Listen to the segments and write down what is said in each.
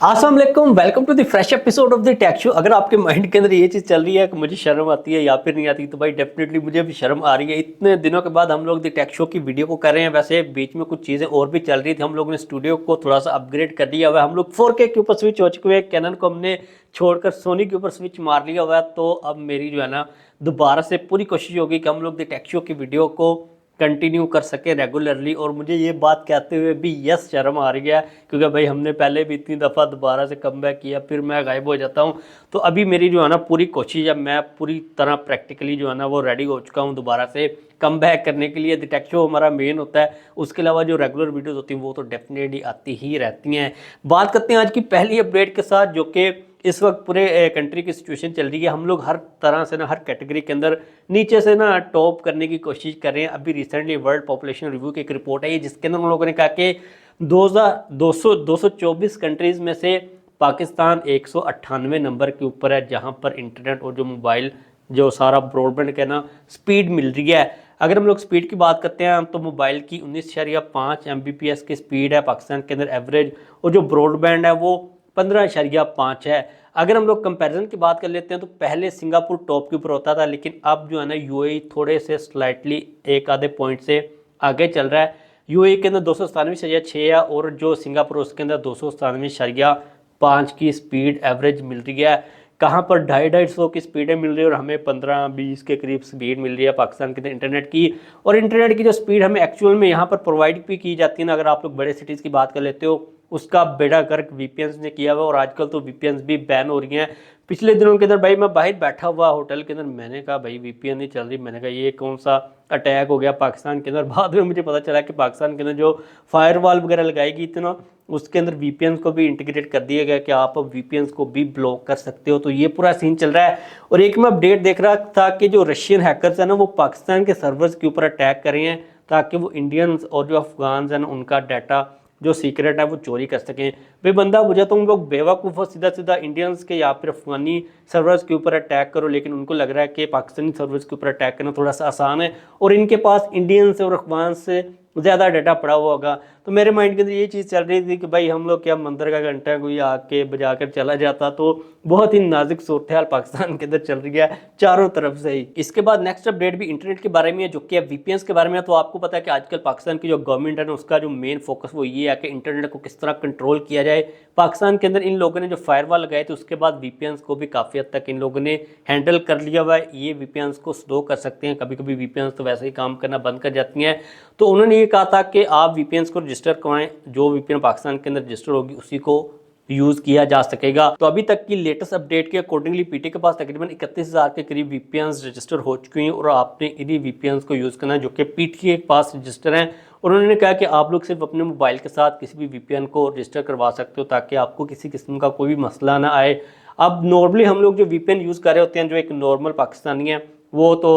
अस्सलाम वालेकुम, welcome to the fresh episode of the tech show. अगर आपके माइंड के अंदर ये चीज़ चल रही है कि मुझे शर्म आती है या फिर नहीं आती, तो भाई डेफिनेटली मुझे भी शर्म आ रही है। इतने दिनों के बाद हम लोग द टेक शो की वीडियो को कर रहे हैं। वैसे बीच में कुछ चीज़ें और भी चल रही थी, हम लोगों ने स्टूडियो को थोड़ा सा अपग्रेड कर दिया हुआ है। हम लोग 4K के ऊपर स्विच हो चुके हैं, कैनन को हमने छोड़कर सोनी के ऊपर स्विच मार लिया हुआ है। तो अब मेरी जो है ना दोबारा से पूरी कोशिश होगी कि हम लोग द टेक शो की वीडियो को कंटिन्यू कर सके रेगुलरली। और मुझे ये बात कहते हुए भी यस शर्म आ रही है, क्योंकि भाई हमने पहले भी इतनी दफ़ा दोबारा से कम बैक किया, फिर मैं गायब हो जाता हूँ। तो अभी मेरी जो है ना पूरी कोशिश है, मैं पूरी तरह प्रैक्टिकली जो है ना वो रेडी हो चुका हूँ दोबारा से कम बैक करने के लिए। द टेक शो हमारा मेन होता है, उसके अलावा जो रेगुलर वीडियोज़ होती हैं वो तो डेफिनेटली आती ही रहती हैं। बात करते हैं आज की पहली अपडेट के साथ, जो कि इस वक्त पूरे कंट्री की सिचुएशन चल रही है। हम लोग हर तरह से ना हर कैटेगरी के अंदर नीचे से ना टॉप करने की कोशिश कर रहे हैं। अभी रिसेंटली वर्ल्ड पॉपुलेशन रिव्यू की एक रिपोर्ट आई है, जिसके अंदर उन लोगों ने कहा कि 224 कंट्रीज़ में से पाकिस्तान 198 नंबर के ऊपर है, जहां पर इंटरनेट और जो मोबाइल जो सारा ब्रॉडबैंड का ना स्पीड मिल रही है। अगर हम लोग स्पीड की बात करते हैं तो मोबाइल की 19.5 Mbps की स्पीड है पाकिस्तान के अंदर एवरेज, और जो ब्रॉडबैंड है वो 15.5 है। अगर हम लोग कंपैरिजन की बात कर लेते हैं तो पहले सिंगापुर टॉप के ऊपर होता था, लेकिन अब जो है ना यूएई थोड़े से स्लाइटली एक आधे पॉइंट से आगे चल रहा है। यूएई के अंदर 297.6 है, और जो सिंगापुर उसके अंदर 297.5 की स्पीड एवरेज मिल रही है। कहाँ पर 250 की स्पीडें मिल रही है, और हमें 15-20 के करीब स्पीड मिल रही है पाकिस्तान के अंदर इंटरनेट की। और इंटरनेट की जो स्पीड हमें एक्चुअल में यहाँ पर प्रोवाइड भी की जाती है ना, अगर आप लोग बड़े सिटीज़ की बात कर लेते हो, उसका बेड़ा गर्क वीपीएन ने किया हुआ। और आजकल तो वीपीएन भी बैन हो रही हैं। पिछले दिनों के अंदर भाई मैं बाहर बैठा हुआ होटल के अंदर, मैंने कहा भाई वीपीएन नहीं चल रही, मैंने कहा ये कौन सा अटैक हो गया पाकिस्तान के अंदर। बाद में मुझे पता चला कि पाकिस्तान के अंदर जो फायरवॉल वगैरह लगाई गई थी ना, उसके अंदर वीपीएन को भी इंटीग्रेट कर दिया गया कि आप अब वीपीएन को भी ब्लॉक कर सकते हो। तो ये पूरा सीन चल रहा है। और एक मैं अपडेट देख रहा था कि जो रशियन हैकर्स है ना वो पाकिस्तान के सर्वर्स के ऊपर अटैक कर रहे हैं, ताकि वो इंडियंस और जो अफगान है ना उनका डाटा जो सीक्रेट है वो चोरी कर सकें। भाई बंदा मुझे तुम लोग बेवकूफ़ हो, सीधा सीधा इंडियंस के या फिर अफगानी सर्वर्स के ऊपर अटैक करो, लेकिन उनको लग रहा है कि पाकिस्तानी सर्वर्स के ऊपर अटैक करना थोड़ा सा आसान है, और इनके पास इंडियन से और अफगान से ज़्यादा डाटा पड़ा हुआ होगा। तो मेरे माइंड के अंदर ये चीज़ चल रही थी कि भाई हम लोग क्या मंदिर का घंटा कोई आके बजा कर चला जाता। तो बहुत ही नाजुक सूरत हाल पाकिस्तान के अंदर चल रही है चारों तरफ से ही। इसके बाद नेक्स्ट अपडेट भी इंटरनेट के बारे में है, जो कि वीपीएन के बारे में है। तो आपको पता है कि आजकल पाकिस्तान की जो गवर्नमेंट है ना उसका जो मेन फोकस वो ये है कि इंटरनेट को किस तरह कंट्रोल किया जाए। पाकिस्तान के अंदर इन लोगों ने जो फायरवॉल लगाए थे उसके बाद वीपीएन को भी काफ़ी हद तक इन लोगों ने हैंडल कर लिया हुआ है। ये वीपीएन को स्लो कर सकते हैं, कभी कभी वीपीएन तो वैसे ही काम करना बंद कर जाती हैं। तो उन्होंने ये कहा था कि आप वीपीएन को रजिस्टर करवाएं, जो वीपीएन पाकिस्तान के अंदर रजिस्टर होगी उसी को यूज़ किया जा सकेगा। तो अभी तक की लेटेस्ट अपडेट के अकॉर्डिंगली पीटी के पास तकरीबन 31,000 के करीब वीपीएन रजिस्टर हो चुके हैं, और आपने इन्हीं वीपीएन को यूज़ करना है जो कि पीटी के पास रजिस्टर हैं। और उन्होंने कहा कि आप लोग सिर्फ अपने मोबाइल के साथ किसी भी वीपीएन को रजिस्टर करवा सकते हो, ताकि आपको किसी किस्म का कोई भी मसला ना आए। अब नॉर्मली हम लोग जो वीपीएन यूज़ कर रहे होते हैं, जो एक नॉर्मल पाकिस्तानी है वो तो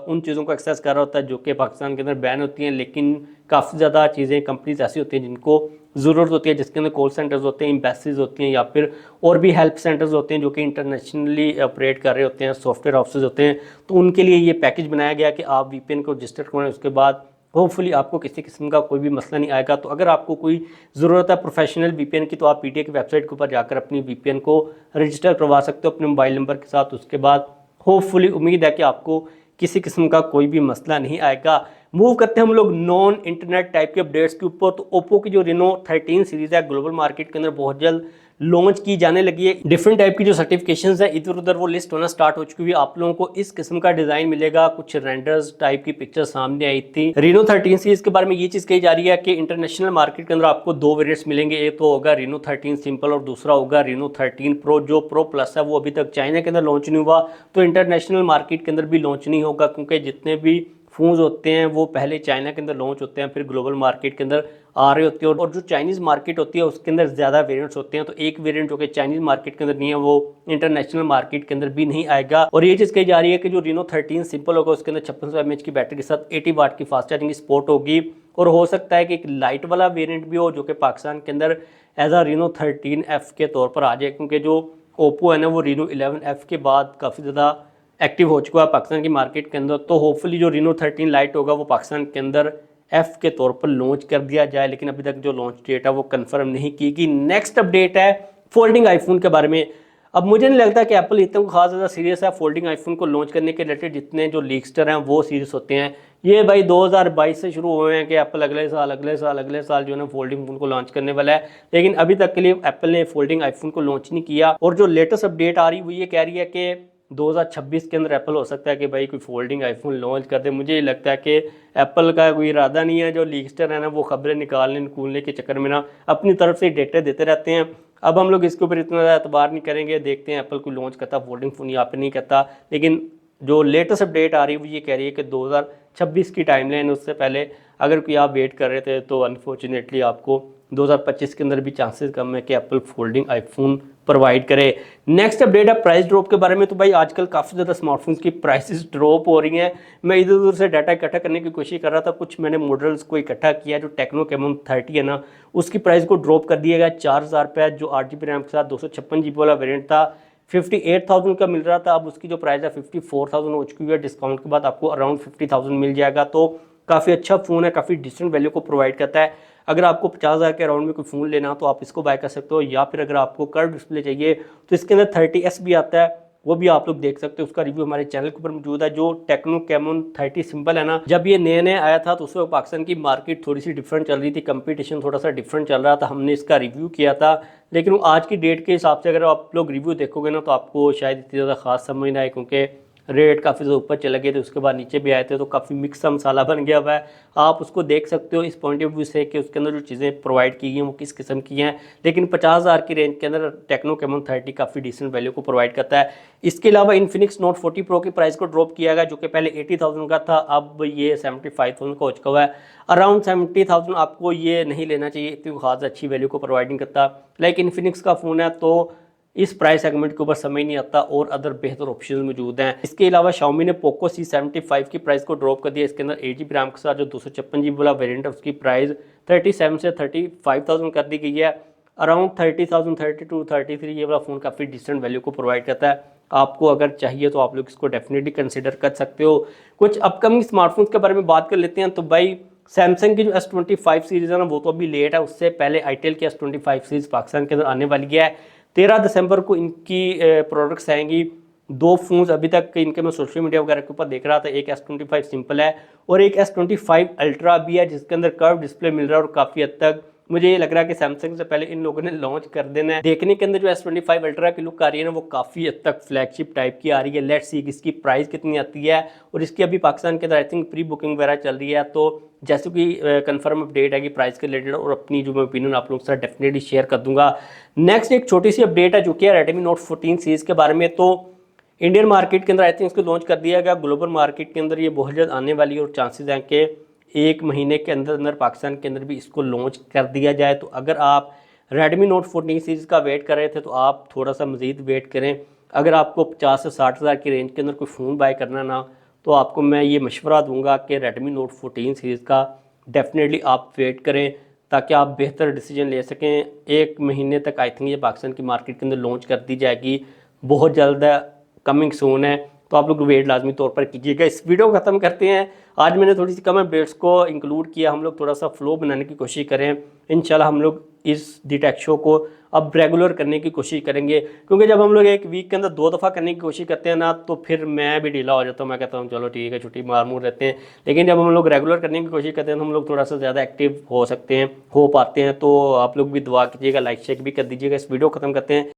उन चीज़ों को एक्सेस कर रहा होता है जो कि पाकिस्तान के अंदर बैन होती हैं। लेकिन काफ़ी ज़्यादा चीज़ें कंपनीज ऐसी होती हैं जिनको ज़रूरत होती है, जिसके अंदर कॉल सेंटर्स होते हैं, एम्बेसीज होती हैं, या फिर और भी हेल्प सेंटर्स होते हैं जो कि इंटरनेशनली ऑपरेट कर रहे होते हैं, सॉफ्टवेयर ऑफिस होते हैं। तो उनके लिए ये पैकेज बनाया गया कि आप वीपीएन को रजिस्टर करवाएं, उसके बाद होपफुली आपको किसी किस्म का कोई भी मसला नहीं आएगा। तो अगर आपको कोई ज़रूरत है प्रोफेशनल वीपीएन की, तो आप पीटीए की वेबसाइट के ऊपर जाकर अपनी वीपीएन को रजिस्टर करवा सकते हो अपने मोबाइल नंबर के साथ। उसके बाद होपफुली उम्मीद है कि आपको किसी किस्म का कोई भी मसला नहीं आएगा। मूव करते हैं हम लोग नॉन इंटरनेट टाइप के अपडेट्स के ऊपर। तो ओप्पो की जो रेनो 13 सीरीज़ है ग्लोबल मार्केट के अंदर बहुत जल्द लॉन्च की जाने लगी है। डिफरेंट टाइप की जो सर्टिफिकेशंस है इधर उधर वो लिस्ट होना स्टार्ट हो चुकी है। आप लोगों को इस किस्म का डिजाइन मिलेगा, कुछ रेंडर्स टाइप की पिक्चर सामने आई थी। रेनो 13 सीरीज के बारे में ये चीज कही जा रही है कि इंटरनेशनल मार्केट के अंदर आपको दो वेरिएंट्स मिलेंगे, एक तो होगा रेनो 13 सिंपल और दूसरा होगा रेनो 13 प्रो। जो प्रो प्लस है वो अभी तक चाइना के अंदर लॉन्च नहीं हुआ, तो इंटरनेशनल मार्केट के अंदर भी लॉन्च नहीं होगा, क्योंकि जितने भी फोन्स होते हैं वो पहले चाइना के अंदर लॉन्च होते हैं, फिर ग्लोबल मार्केट के अंदर आ रहे होते हैं। और जो चाइनीज़ मार्केट होती है उसके अंदर ज़्यादा वेरिएंट्स होते हैं। तो एक वेरिएंट जो कि चाइनीज़ मार्केट के अंदर नहीं है वो इंटरनेशनल मार्केट के अंदर भी नहीं आएगा। और ये चीज़ कही जा रही है कि जो रेनो 13 सिंपल होगा उसके अंदर 5600 mAh की बैटरी के साथ 80 वाट की फास्ट चार्जिंग सपोर्ट होगी। और हो सकता है कि एक लाइट वाला वेरिएंट भी हो जो कि पाकिस्तान के अंदर एज आ रेनो 13F के तौर पर आ जाए, क्योंकि जो ओप्पो है ना वो रेनो 11F के बाद काफ़ी ज़्यादा एक्टिव हो चुका है पाकिस्तान की मार्केट के अंदर। तो होपफुली जो रेनो 13 लाइट होगा वो पाकिस्तान के अंदर एफ के तौर पर लॉन्च कर दिया जाए, लेकिन अभी तक जो लॉन्च डेट है वो कंफर्म नहीं की गई। नेक्स्ट अपडेट है फोल्डिंग आईफोन के बारे में। अब मुझे नहीं लगता कि एप्पल इतना खास ज़्यादा सीरियस है फोल्डिंग आईफोन को लॉन्च करने के रिलेटेड, जितने जो लीक्स्टर हैं वो सीरियस होते हैं। ये भाई 2022 से शुरू हुए हैं कि एप्पल अगले साल जो है ना फोल्डिंग फोन को लॉन्च करने वाला है, लेकिन अभी तक के लिए एप्पल ने फोल्डिंग आईफोन को लॉन्च नहीं किया। और जो लेटेस्ट अपडेट आ रही है वो ये कह रही है कि 2026 के अंदर एप्पल हो सकता है कि भाई कोई फोल्डिंग आईफोन लॉन्च कर दे। मुझे ये लगता है कि एप्पल का कोई इरादा नहीं है, जो लीक्स्टर है ना वो खबरें निकालने निकूलने के चक्कर में ना अपनी तरफ से डेटा देते रहते हैं। अब हम लोग इसके ऊपर इतना ज़्यादा एतबार नहीं करेंगे, देखते हैं एप्पल को लॉन्च करता फोल्डिंग फ़ोन यहाँ पे नहीं करता। लेकिन जो लेटेस्ट अपडेट आ रही है वो ये कह रही है कि 2026 की टाइमलाइन, उससे पहले अगर कोई आप वेट कर रहे थे तो अनफॉर्चुनेटली आपको 2025 के अंदर भी चांसेस कम है कि एप्पल फोल्डिंग आईफोन प्रोवाइड करे। नेक्स्ट अपडेट है प्राइस ड्रॉप के बारे में। तो भाई आजकल काफ़ी ज़्यादा स्मार्टफोन्स की प्राइसेस ड्रॉप हो रही हैं। मैं इधर उधर से डाटा इकट्ठा करने की कोशिश कर रहा था, कुछ मैंने मॉडल्स को इकट्ठा किया। जो टेक्नो कैमन 30 है ना, उसकी प्राइस को ड्रॉप कर दिया गया 4000 रुपये। जो 8GB रैम के साथ 256GB वाला वेरियंट था 58,000 का मिल रहा था, अब उसकी जो प्राइस है 54,000 हो चुकी है। डिस्काउंट के बाद आपको अराउंड 50,000 मिल जाएगा। तो काफ़ी अच्छा फ़ोन है, काफ़ी डिसेंट वैल्यू को प्रोवाइड करता है। अगर आपको 50,000 के अराउंड में कोई फ़ोन लेना तो आप इसको बाय कर सकते हो, या फिर अगर आपको कर्व डिस्प्ले चाहिए तो इसके अंदर 30S भी आता है, वो भी आप लोग देख सकते हो। उसका रिव्यू हमारे चैनल के ऊपर मौजूद है। जो टेक्नो कैमन 30 सिंपल है ना, जब ये नए नए आया था तो उस वक्त पाकिस्तान की मार्केट थोड़ी सी डिफरेंट चल रही थी, कंपटीशन थोड़ा सा डिफरेंट चल रहा था, हमने इसका रिव्यू किया था। लेकिन आज की डेट के हिसाब से अगर आप लोग रिव्यू देखोगे ना तो आपको शायद इतनी ज़्यादा खास समझ ना आए, क्योंकि रेट काफ़ी ज़्यादा ऊपर चले गए थे, उसके बाद नीचे भी आए थे, तो काफ़ी मिक्स मसाला बन गया हुआ है। आप उसको देख सकते हो इस पॉइंट ऑफ व्यू से कि उसके अंदर जो चीज़ें प्रोवाइड की गई हैं वो किस किस्म की हैं। लेकिन 50,000 की रेंज के अंदर टेक्नो कैमन 30 काफ़ी डिसेंट वैल्यू को प्रोवाइड करता है। इसके अलावा इन्फिनिक्स नोट 40 प्रो की प्राइस को ड्रॉप किया गया, जो कि पहले 80,000 का था, अब ये 75,000 का हो चुका हुआ है। अराउंड 70,000 आपको ये नहीं लेना चाहिए, इतनी खास अच्छी वैल्यू को प्रोवाइड नहीं करता। लाइक इन्फिनिक्स का फ़ोन है तो इस प्राइस सेगमेंट के ऊपर समझ नहीं आता, और अदर बेहतर ऑप्शंस मौजूद हैं। इसके अलावा Xiaomi ने पोको C75 की प्राइस को ड्रॉप कर दिया। इसके अंदर 8GB रैम के साथ जो 256GB वाला वेरिएंट है उसकी प्राइस 37 से 35,000 कर दी गई है। अराउंड 30,000 32 33 ये वाला फ़ोन काफ़ी डिसेंट वैल्यू को प्रोवाइड करता है। आपको अगर चाहिए तो आप लोग इसको डेफिनेटली कंसिडर कर सकते हो। कुछ अपकमिंग स्मार्टफोन्स के बारे में बात कर लेते हैं। तो भाई सैमसंग की जो S25 सीरीज़ है ना वो तो अभी लेट है, उससे पहले आईटेल की S25 सीरीज़ पाकिस्तान के अंदर आने वाली है। 13 दिसंबर को इनकी प्रोडक्ट्स आएंगी। दो फोन्स अभी तक इनके मैं सोशल मीडिया वगैरह के ऊपर देख रहा था, एक S25 सिंपल है और एक S25 अल्ट्रा भी है, जिसके अंदर कर्व डिस्प्ले मिल रहा है। और काफ़ी हद तक मुझे ये लग रहा है कि सैमसंग से पहले इन लोगों ने लॉन्च कर देना है। देखने के अंदर जो S25 अल्ट्रा की लुक आ रही है ना वो काफ़ी हद तक फ्लैगशिप टाइप की आ रही है। लेट्स सी इसकी प्राइस कितनी आती है, और इसकी अभी पाकिस्तान के अंदर आई थिंक प्री बुकिंग वगैरह चल रही है। तो जैसे कि कंफर्म अपडेट है कि प्राइस के रिलेटेड, और अपनी जो मैं ओपिनियन आप लोगों के साथ डेफिनेटली शेयर कर दूंगा। नेक्स्ट एक छोटी सी अपडेट है जो कि है रेडमी नोट 14 सीरीज़ के बारे में। तो इंडियन मार्केट के अंदर आई थिंक इसको लॉन्च कर दिया गया, ग्लोबल मार्केट के अंदर ये बहुत जल्द आने वाली है, और चांसेस हैं कि एक महीने के अंदर अंदर पाकिस्तान के अंदर भी इसको लॉन्च कर दिया जाए। तो अगर आप रेडमी नोट 14 सीरीज़ का वेट कर रहे थे तो आप थोड़ा सा मज़ीद वेट करें। अगर आपको 50 से 60,000 की रेंज के अंदर कोई फ़ोन बाय करना ना, तो आपको मैं ये मशवरा दूंगा कि रेडमी नोट 14 सीरीज़ का डेफिनेटली आप वेट करें, ताकि आप बेहतर डिसीजन ले सकें। एक महीने तक आई थिंक ये पाकिस्तान की मार्केट के अंदर लॉन्च कर दी जाएगी, बहुत जल्द है, कमिंग सून है। तो आप लोग वेट लाजमी तौर पर कीजिएगा। इस वीडियो को ख़त्म करते हैं। आज मैंने थोड़ी सी कम अपडेट्स को इंक्लूड किया, हम लोग थोड़ा सा फ्लो बनाने की कोशिश करें। इंशाल्लाह हम लोग इस डी टेक शो को अब रेगुलर करने की कोशिश करेंगे, क्योंकि जब हम लोग एक वीक के अंदर 2 दफ़ा करने की कोशिश करते हैं ना तो फिर मैं भी ढीला हो जाता हूँ। मैं कहता हूँ चलो ठीक है, छुट्टी मार मूर रहते हैं। लेकिन जब हम लोग रेगुलर करने की कोशिश करते हैं तो हम लोग थोड़ा सा ज़्यादा एक्टिव हो सकते हैं, हो पाते हैं। तो आप लोग भी दुआ कीजिएगा, लाइक शेयर भी कर दीजिएगा। इस वीडियो को ख़त्म करते हैं।